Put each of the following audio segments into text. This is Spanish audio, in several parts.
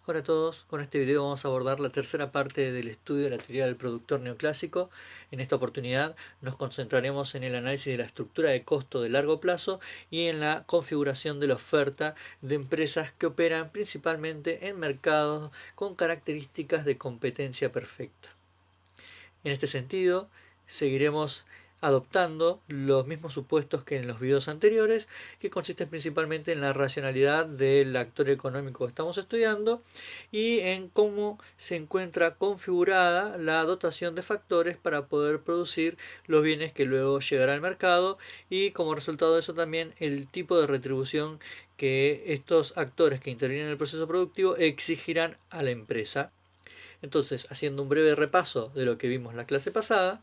Hola a todos, con este video vamos a abordar la tercera parte del estudio de la teoría del productor neoclásico. En esta oportunidad nos concentraremos en el análisis de la estructura de costo de largo plazo y en la configuración de la oferta de empresas que operan principalmente en mercados con características de competencia perfecta. En este sentido, seguiremos adoptando los mismos supuestos que en los videos anteriores, que consisten principalmente en la racionalidad del actor económico que estamos estudiando y en cómo se encuentra configurada la dotación de factores para poder producir los bienes que luego llegarán al mercado y como resultado de eso también el tipo de retribución que estos actores que intervienen en el proceso productivo exigirán a la empresa. Entonces, haciendo un breve repaso de lo que vimos en la clase pasada,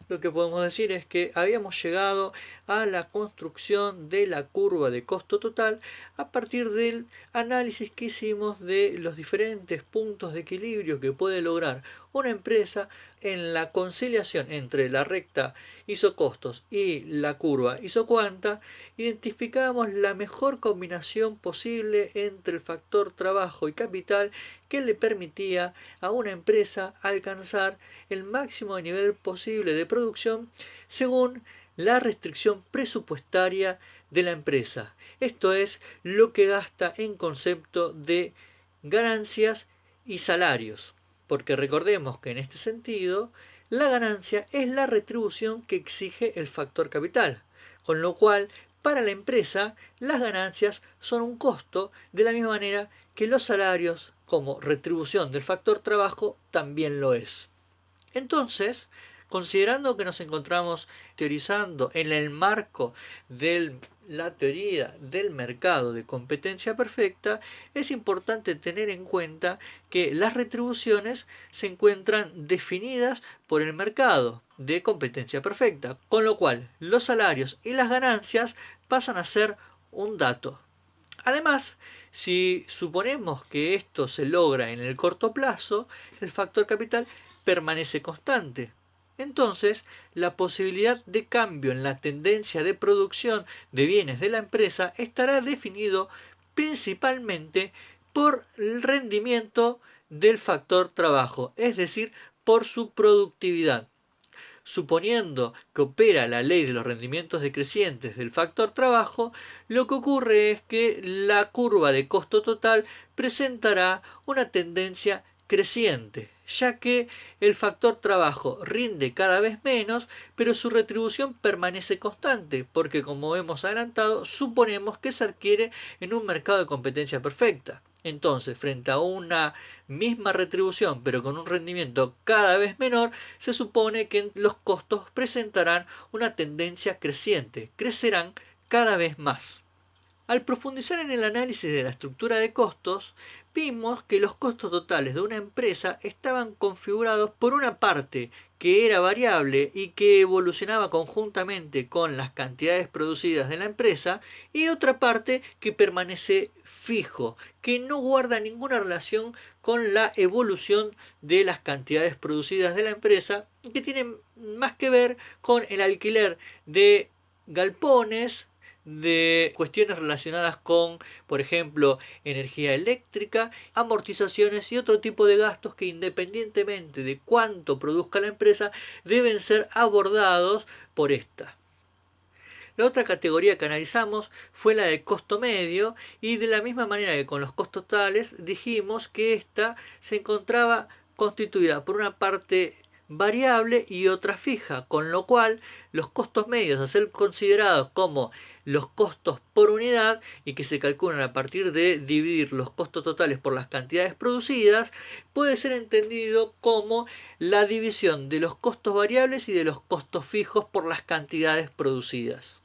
lo que podemos decir es que habíamos llegado a la construcción de la curva de costo total a partir del análisis que hicimos de los diferentes puntos de equilibrio que puede lograr una empresa en la conciliación entre la recta isocostos y la curva isocuanta. Identificamos la mejor combinación posible entre el factor trabajo y capital que le permitía a una empresa alcanzar el máximo nivel posible de producción según la restricción presupuestaria de la empresa. Esto es lo que gasta en concepto de ganancias y salarios. Porque recordemos que en este sentido, la ganancia es la retribución que exige el factor capital. Con lo cual, para la empresa, las ganancias son un costo de la misma manera que los salarios, como retribución del factor trabajo, también lo es. Entonces, considerando que nos encontramos teorizando en el marco de la teoría del mercado de competencia perfecta, es importante tener en cuenta que las retribuciones se encuentran definidas por el mercado de competencia perfecta, con lo cual los salarios y las ganancias pasan a ser un dato. Además, si suponemos que esto se logra en el corto plazo, el factor capital permanece constante. Entonces, la posibilidad de cambio en la tendencia de producción de bienes de la empresa estará definido principalmente por el rendimiento del factor trabajo, es decir, por su productividad. Suponiendo que opera la ley de los rendimientos decrecientes del factor trabajo, lo que ocurre es que la curva de costo total presentará una tendencia creciente, ya que el factor trabajo rinde cada vez menos, pero su retribución permanece constante, porque como hemos adelantado, suponemos que se adquiere en un mercado de competencia perfecta. Entonces, frente a una misma retribución, pero con un rendimiento cada vez menor, se supone que los costos presentarán una tendencia creciente, crecerán cada vez más. Al profundizar en el análisis de la estructura de costos, vimos que los costos totales de una empresa estaban configurados por una parte que era variable y que evolucionaba conjuntamente con las cantidades producidas de la empresa y otra parte que permanece fijo, que no guarda ninguna relación con la evolución de las cantidades producidas de la empresa, que tienen más que ver con el alquiler de galpones, de cuestiones relacionadas con, por ejemplo, energía eléctrica, amortizaciones y otro tipo de gastos que independientemente de cuánto produzca la empresa deben ser abordados por esta. La otra categoría que analizamos fue la de costo medio y de la misma manera que con los costos totales dijimos que esta se encontraba constituida por una parte variable y otra fija, con lo cual los costos medios a ser considerados como los costos por unidad y que se calculan a partir de dividir los costos totales por las cantidades producidas, puede ser entendido como la división de los costos variables y de los costos fijos por las cantidades producidas.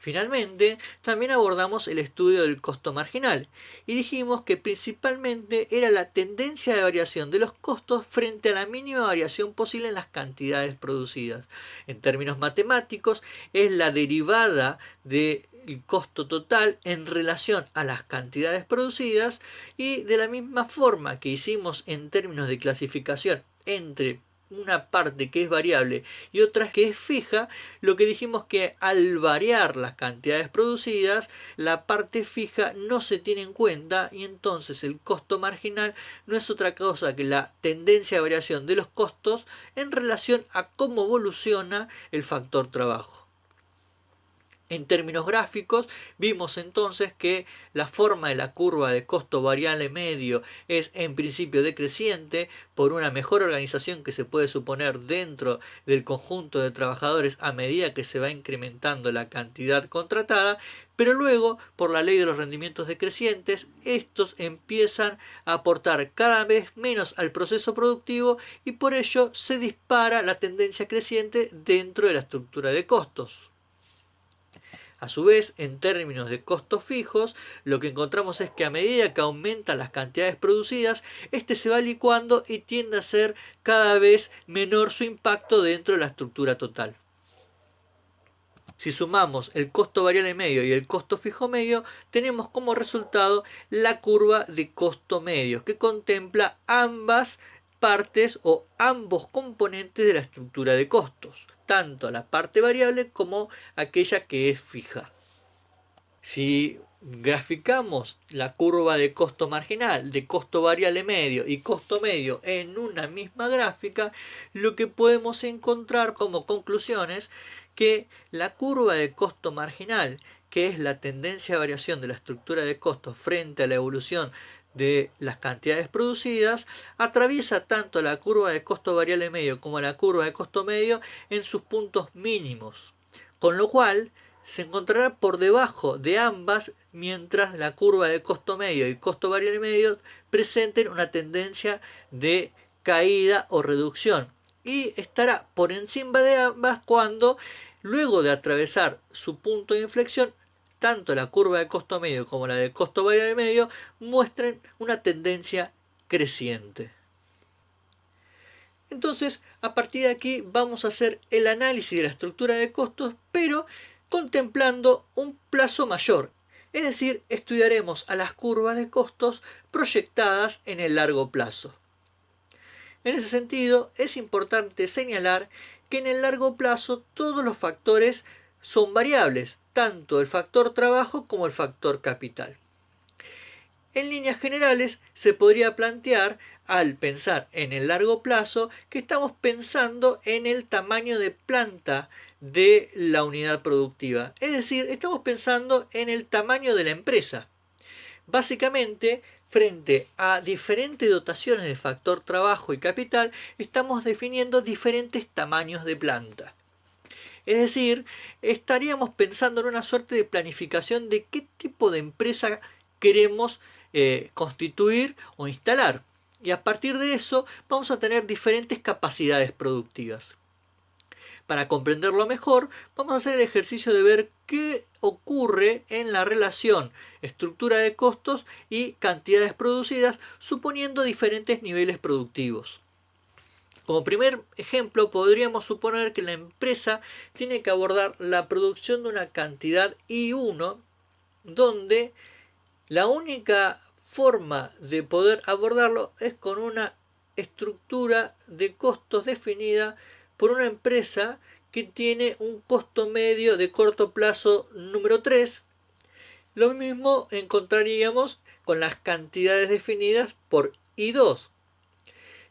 Finalmente, también abordamos el estudio del costo marginal y dijimos que principalmente era la tendencia de variación de los costos frente a la mínima variación posible en las cantidades producidas. En términos matemáticos, es la derivada del costo total en relación a las cantidades producidas y de la misma forma que hicimos en términos de clasificación entre una parte que es variable y otra que es fija, lo que dijimos que al variar las cantidades producidas, la parte fija no se tiene en cuenta y entonces el costo marginal no es otra cosa que la tendencia de variación de los costos en relación a cómo evoluciona el factor trabajo. En términos gráficos, vimos entonces que la forma de la curva de costo variable medio es en principio decreciente por una mejor organización que se puede suponer dentro del conjunto de trabajadores a medida que se va incrementando la cantidad contratada, pero luego, por la ley de los rendimientos decrecientes, estos empiezan a aportar cada vez menos al proceso productivo y por ello se dispara la tendencia creciente dentro de la estructura de costos. A su vez, en términos de costos fijos, lo que encontramos es que a medida que aumentan las cantidades producidas, este se va licuando y tiende a ser cada vez menor su impacto dentro de la estructura total. Si sumamos el costo variable medio y el costo fijo medio, tenemos como resultado la curva de costo medio, que contempla ambas partes o ambos componentes de la estructura de costos, tanto la parte variable como aquella que es fija. Si graficamos la curva de costo marginal, de costo variable medio y costo medio en una misma gráfica, lo que podemos encontrar como conclusión es que la curva de costo marginal, que es la tendencia de variación de la estructura de costos frente a la evolución de las cantidades producidas, atraviesa tanto la curva de costo variable medio como la curva de costo medio en sus puntos mínimos, con lo cual se encontrará por debajo de ambas mientras la curva de costo medio y costo variable medio presenten una tendencia de caída o reducción y estará por encima de ambas cuando luego de atravesar su punto de inflexión tanto la curva de costo medio como la de costo variable medio muestren una tendencia creciente. Entonces, a partir de aquí vamos a hacer el análisis de la estructura de costos, pero contemplando un plazo mayor. Es decir, estudiaremos a las curvas de costos proyectadas en el largo plazo. En ese sentido, es importante señalar que en el largo plazo todos los factores son variables, tanto el factor trabajo como el factor capital. En líneas generales, se podría plantear, al pensar en el largo plazo, que estamos pensando en el tamaño de planta de la unidad productiva. Es decir, estamos pensando en el tamaño de la empresa. Básicamente, frente a diferentes dotaciones de factor trabajo y capital, estamos definiendo diferentes tamaños de planta. Es decir, estaríamos pensando en una suerte de planificación de qué tipo de empresa queremos constituir o instalar. Y a partir de eso vamos a tener diferentes capacidades productivas. Para comprenderlo mejor, vamos a hacer el ejercicio de ver qué ocurre en la relación estructura de costos y cantidades producidas, suponiendo diferentes niveles productivos. Como primer ejemplo, podríamos suponer que la empresa tiene que abordar la producción de una cantidad I1, donde la única forma de poder abordarlo es con una estructura de costos definida por una empresa que tiene un costo medio de corto plazo número 3. Lo mismo encontraríamos con las cantidades definidas por I2.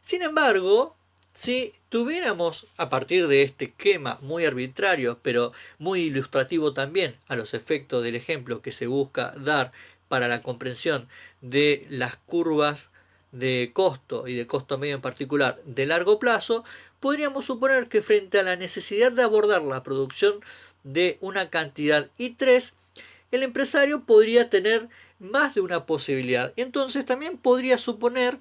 Sin embargo, si tuviéramos, a partir de este esquema muy arbitrario, pero muy ilustrativo también a los efectos del ejemplo que se busca dar para la comprensión de las curvas de costo y de costo medio en particular de largo plazo, podríamos suponer que frente a la necesidad de abordar la producción de una cantidad I3, el empresario podría tener más de una posibilidad. Entonces también podría suponer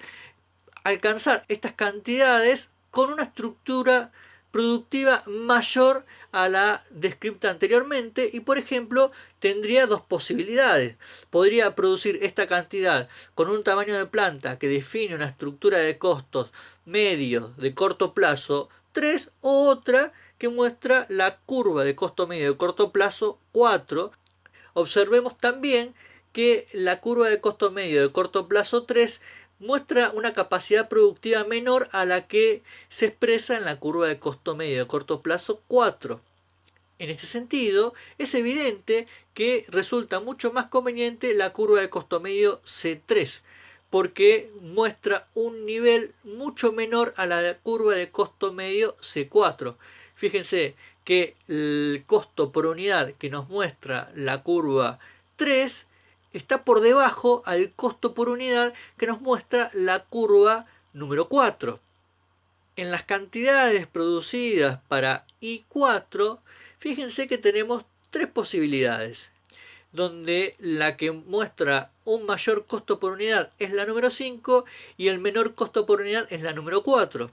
alcanzar estas cantidades con una estructura productiva mayor a la descrita anteriormente y por ejemplo tendría dos posibilidades. Podría producir esta cantidad con un tamaño de planta que define una estructura de costos medios de corto plazo 3 o otra que muestra la curva de costo medio de corto plazo 4. Observemos también que la curva de costo medio de corto plazo 3 muestra una capacidad productiva menor a la que se expresa en la curva de costo medio de corto plazo 4. En este sentido, es evidente que resulta mucho más conveniente la curva de costo medio C3, porque muestra un nivel mucho menor a la curva de costo medio C4. Fíjense que el costo por unidad que nos muestra la curva 3 está por debajo al costo por unidad que nos muestra la curva número 4. En las cantidades producidas para I4, fíjense que tenemos tres posibilidades, donde la que muestra un mayor costo por unidad es la número 5 y el menor costo por unidad es la número 4.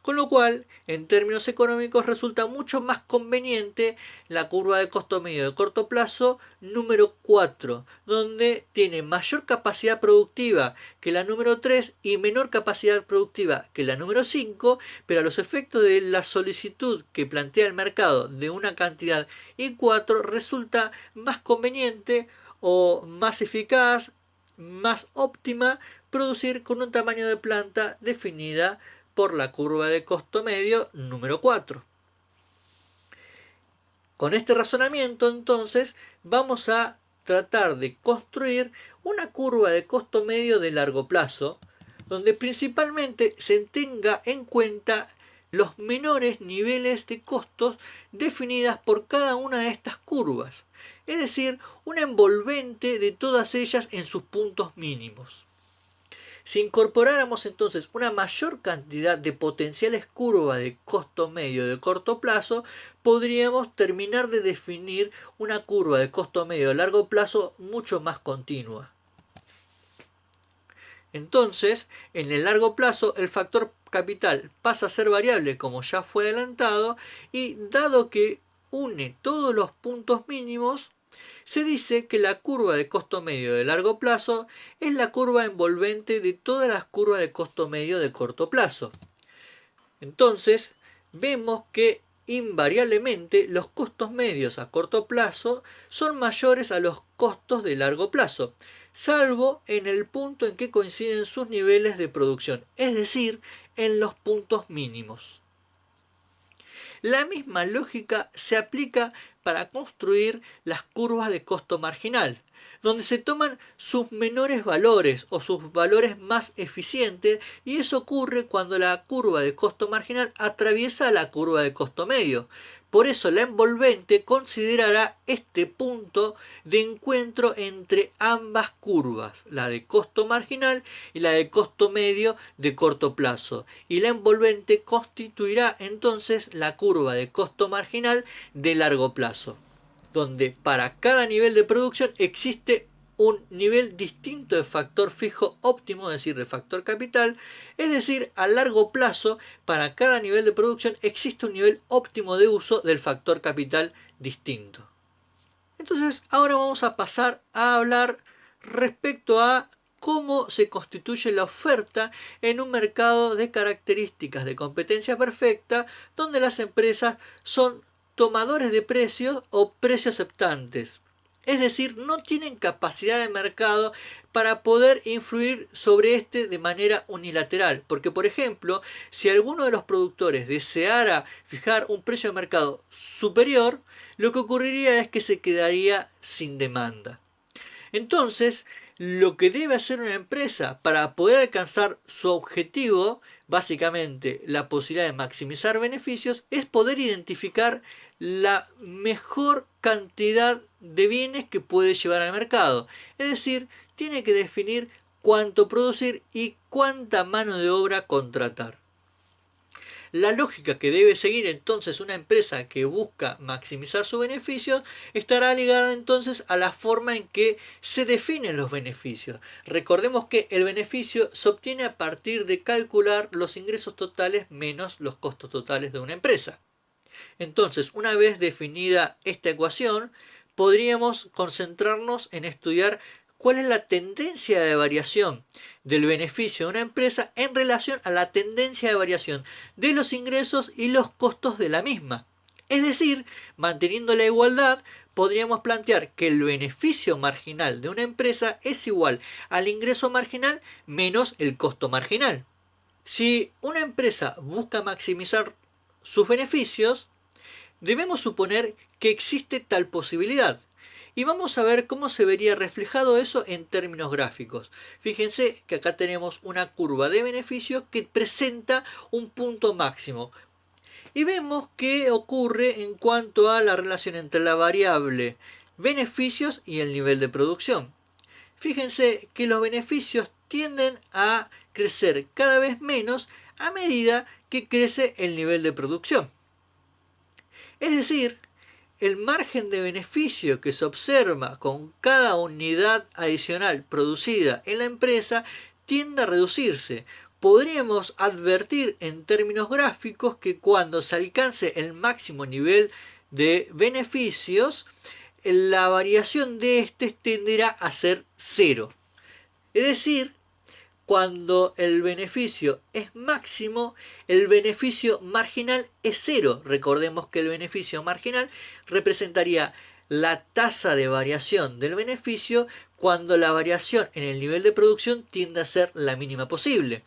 Con lo cual, en términos económicos, resulta mucho más conveniente la curva de costo medio de corto plazo número 4, donde tiene mayor capacidad productiva que la número 3 y menor capacidad productiva que la número 5, pero a los efectos de la solicitud que plantea el mercado de una cantidad I4 resulta más conveniente o más eficaz, más óptima producir con un tamaño de planta definida por la curva de costo medio número 4. Con este razonamiento, entonces, vamos a tratar de construir una curva de costo medio de largo plazo, donde principalmente se tenga en cuenta los menores niveles de costos definidas por cada una de estas curvas, es decir, una envolvente de todas ellas en sus puntos mínimos. Si incorporáramos entonces una mayor cantidad de potenciales curvas de costo medio de corto plazo, podríamos terminar de definir una curva de costo medio de largo plazo mucho más continua. Entonces, en el largo plazo, el factor capital pasa a ser variable, como ya fue adelantado, y dado que une todos los puntos mínimos, se dice que la curva de costo medio de largo plazo es la curva envolvente de todas las curvas de costo medio de corto plazo. Entonces, vemos que invariablemente los costos medios a corto plazo son mayores a los costos de largo plazo, salvo en el punto en que coinciden sus niveles de producción, es decir, en los puntos mínimos. La misma lógica se aplica para construir las curvas de costo marginal, donde se toman sus menores valores o sus valores más eficientes, y eso ocurre cuando la curva de costo marginal atraviesa la curva de costo medio. Por eso la envolvente considerará este punto de encuentro entre ambas curvas, la de costo marginal y la de costo medio de corto plazo. Y la envolvente constituirá entonces la curva de costo marginal de largo plazo, donde para cada nivel de producción existe un nivel distinto de factor fijo óptimo, es decir, de factor capital, es decir, a largo plazo, para cada nivel de producción existe un nivel óptimo de uso del factor capital distinto. Entonces, ahora vamos a pasar a hablar respecto a cómo se constituye la oferta en un mercado de características de competencia perfecta, donde las empresas son tomadores de precios o precio aceptantes. Es decir, no tienen capacidad de mercado para poder influir sobre este de manera unilateral. Porque, por ejemplo, si alguno de los productores deseara fijar un precio de mercado superior, lo que ocurriría es que se quedaría sin demanda. Entonces, lo que debe hacer una empresa para poder alcanzar su objetivo, básicamente la posibilidad de maximizar beneficios, es poder identificar la mejor cantidad de bienes que puede llevar al mercado. Es decir, tiene que definir cuánto producir y cuánta mano de obra contratar. La lógica que debe seguir entonces una empresa que busca maximizar sus beneficios estará ligada entonces a la forma en que se definen los beneficios. Recordemos que el beneficio se obtiene a partir de calcular los ingresos totales menos los costos totales de una empresa. Entonces, una vez definida esta ecuación, podríamos concentrarnos en estudiar cuál es la tendencia de variación del beneficio de una empresa en relación a la tendencia de variación de los ingresos y los costos de la misma. Es decir, manteniendo la igualdad, podríamos plantear que el beneficio marginal de una empresa es igual al ingreso marginal menos el costo marginal. Si una empresa busca maximizar sus beneficios, debemos suponer que existe tal posibilidad. Y vamos a ver cómo se vería reflejado eso en términos gráficos. Fíjense que acá tenemos una curva de beneficios que presenta un punto máximo. Y vemos qué ocurre en cuanto a la relación entre la variable beneficios y el nivel de producción. Fíjense que los beneficios tienden a crecer cada vez menos a medida que crece el nivel de producción. Es decir, el margen de beneficio que se observa con cada unidad adicional producida en la empresa tiende a reducirse. Podríamos advertir en términos gráficos que cuando se alcance el máximo nivel de beneficios, la variación de este tenderá a ser cero. Es decir, cuando el beneficio es máximo, el beneficio marginal es cero. Recordemos que el beneficio marginal representaría la tasa de variación del beneficio cuando la variación en el nivel de producción tiende a ser la mínima posible.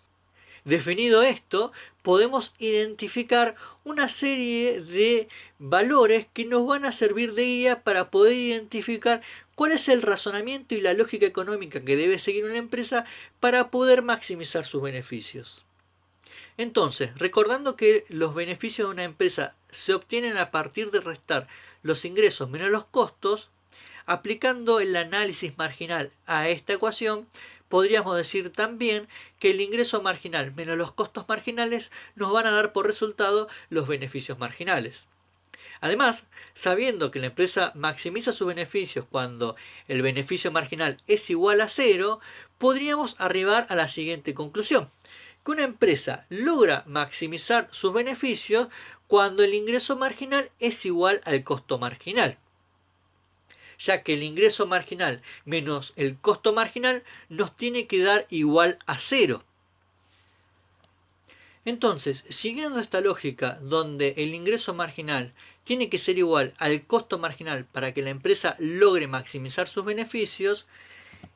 Definido esto, podemos identificar una serie de valores que nos van a servir de guía para poder identificar cuál es el razonamiento y la lógica económica que debe seguir una empresa para poder maximizar sus beneficios. Entonces, recordando que los beneficios de una empresa se obtienen a partir de restar los ingresos menos los costos, aplicando el análisis marginal a esta ecuación, podríamos decir también que el ingreso marginal menos los costos marginales nos van a dar por resultado los beneficios marginales. Además, sabiendo que la empresa maximiza sus beneficios cuando el beneficio marginal es igual a cero, podríamos arribar a la siguiente conclusión: que una empresa logra maximizar sus beneficios cuando el ingreso marginal es igual al costo marginal, ya que el ingreso marginal menos el costo marginal nos tiene que dar igual a cero. Entonces, siguiendo esta lógica donde el ingreso marginal tiene que ser igual al costo marginal para que la empresa logre maximizar sus beneficios,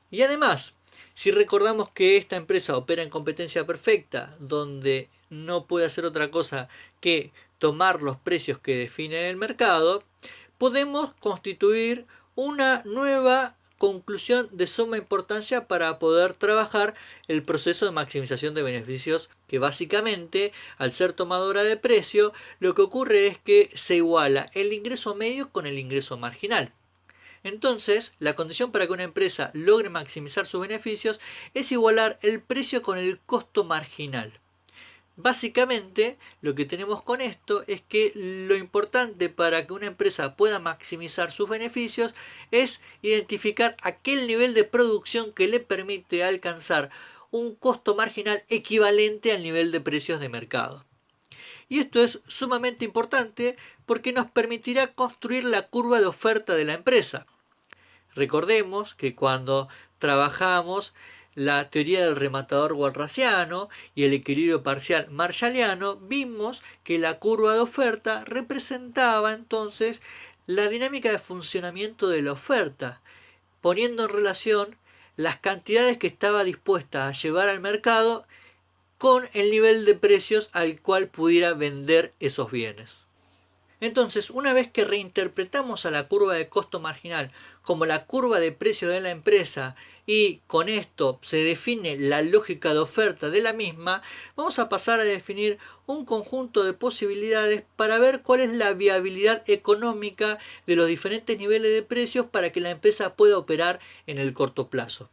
y además, si recordamos que esta empresa opera en competencia perfecta, donde no puede hacer otra cosa que tomar los precios que define el mercado, podemos constituir una nueva conclusión de suma importancia para poder trabajar el proceso de maximización de beneficios, que básicamente, al ser tomadora de precio, lo que ocurre es que se iguala el ingreso medio con el ingreso marginal. Entonces, la condición para que una empresa logre maximizar sus beneficios es igualar el precio con el costo marginal. Básicamente, lo que tenemos con esto es que lo importante para que una empresa pueda maximizar sus beneficios es identificar aquel nivel de producción que le permite alcanzar un costo marginal equivalente al nivel de precios de mercado. Y esto es sumamente importante porque nos permitirá construir la curva de oferta de la empresa. Recordemos que cuando trabajamos la teoría del rematador walrasiano y el equilibrio parcial marshalliano, vimos que la curva de oferta representaba entonces la dinámica de funcionamiento de la oferta, poniendo en relación las cantidades que estaba dispuesta a llevar al mercado con el nivel de precios al cual pudiera vender esos bienes. Entonces, una vez que reinterpretamos a la curva de costo marginal como la curva de precio de la empresa y con esto se define la lógica de oferta de la misma, vamos a pasar a definir un conjunto de posibilidades para ver cuál es la viabilidad económica de los diferentes niveles de precios para que la empresa pueda operar en el corto plazo.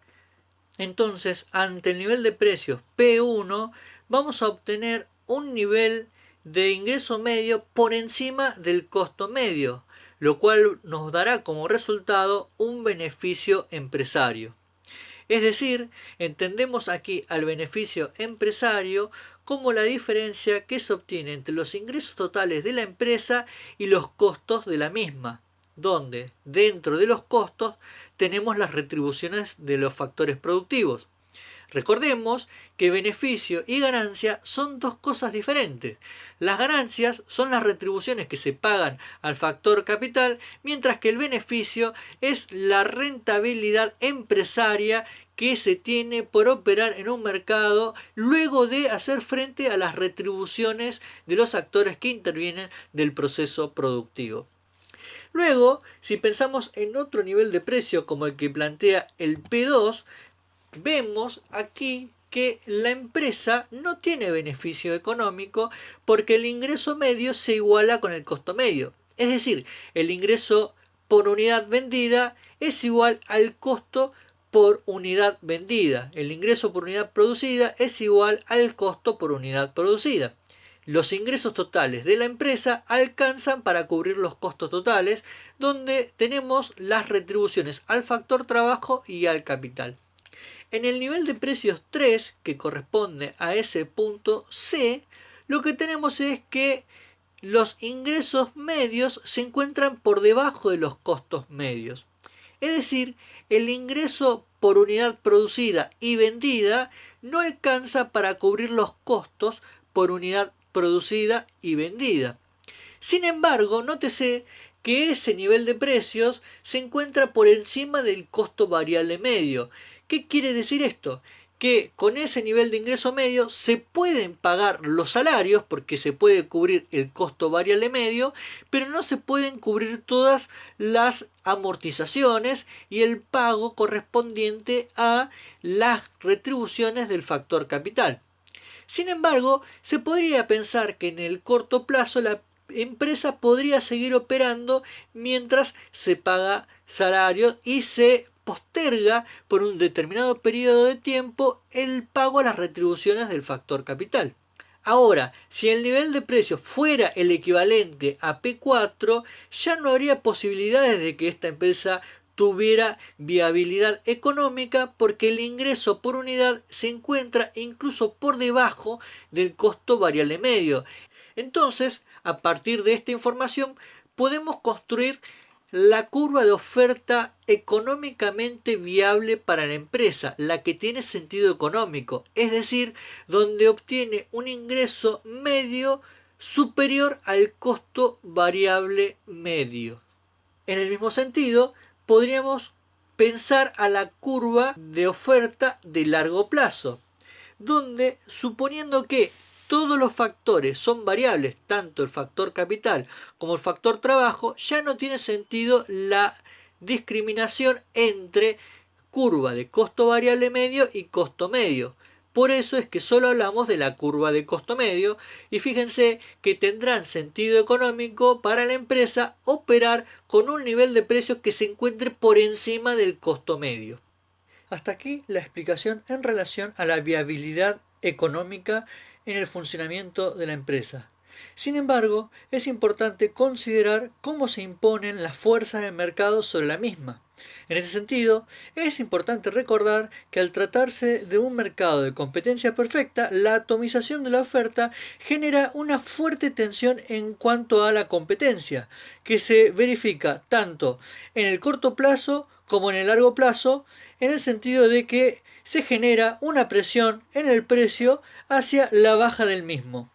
Entonces, ante el nivel de precios P1, vamos a obtener un nivel de ingreso medio por encima del costo medio, lo cual nos dará como resultado un beneficio empresario. Es decir, entendemos aquí al beneficio empresario como la diferencia que se obtiene entre los ingresos totales de la empresa y los costos de la misma, donde dentro de los costos tenemos las retribuciones de los factores productivos. Recordemos que beneficio y ganancia son dos cosas diferentes. Las ganancias son las retribuciones que se pagan al factor capital, mientras que el beneficio es la rentabilidad empresaria que se tiene por operar en un mercado luego de hacer frente a las retribuciones de los actores que intervienen del proceso productivo. Luego, si pensamos en otro nivel de precio como el que plantea el P2, vemos aquí que la empresa no tiene beneficio económico porque el ingreso medio se iguala con el costo medio. Es decir, el ingreso por unidad vendida es igual al costo por unidad vendida. El ingreso por unidad producida es igual al costo por unidad producida. Los ingresos totales de la empresa alcanzan para cubrir los costos totales, donde tenemos las retribuciones al factor trabajo y al capital. En el nivel de precios 3, que corresponde a ese punto C, lo que tenemos es que los ingresos medios se encuentran por debajo de los costos medios. Es decir, el ingreso por unidad producida y vendida no alcanza para cubrir los costos por unidad producida y vendida. Sin embargo, nótese que ese nivel de precios se encuentra por encima del costo variable medio. ¿Qué quiere decir esto? Que con ese nivel de ingreso medio se pueden pagar los salarios porque se puede cubrir el costo variable medio, pero no se pueden cubrir todas las amortizaciones y el pago correspondiente a las retribuciones del factor capital. Sin embargo, se podría pensar que en el corto plazo la empresa podría seguir operando mientras se paga salarios y se posterga por un determinado periodo de tiempo el pago a las retribuciones del factor capital. Ahora, si el nivel de precio fuera el equivalente a P4, ya no habría posibilidades de que esta empresa tuviera viabilidad económica porque el ingreso por unidad se encuentra incluso por debajo del costo variable medio. Entonces, a partir de esta información, podemos construir la curva de oferta económicamente viable para la empresa, la que tiene sentido económico, es decir, donde obtiene un ingreso medio superior al costo variable medio. En el mismo sentido, podríamos pensar a la curva de oferta de largo plazo, donde suponiendo que todos los factores son variables, tanto el factor capital como el factor trabajo, ya no tiene sentido la discriminación entre curva de costo variable medio y costo medio. Por eso es que solo hablamos de la curva de costo medio y fíjense que tendrán sentido económico para la empresa operar con un nivel de precios que se encuentre por encima del costo medio. Hasta aquí la explicación en relación a la viabilidad económica en el funcionamiento de la empresa. Sin embargo, es importante considerar cómo se imponen las fuerzas de mercado sobre la misma. En ese sentido, es importante recordar que al tratarse de un mercado de competencia perfecta, la atomización de la oferta genera una fuerte tensión en cuanto a la competencia, que se verifica tanto en el corto plazo como en el largo plazo, en el sentido de que se genera una presión en el precio hacia la baja del mismo.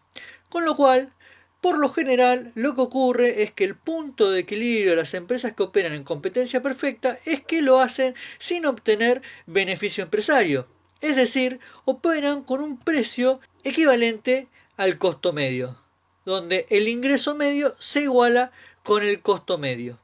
Con lo cual, por lo general, lo que ocurre es que el punto de equilibrio de las empresas que operan en competencia perfecta es que lo hacen sin obtener beneficio empresario. Es decir, operan con un precio equivalente al costo medio, donde el ingreso medio se iguala con el costo medio.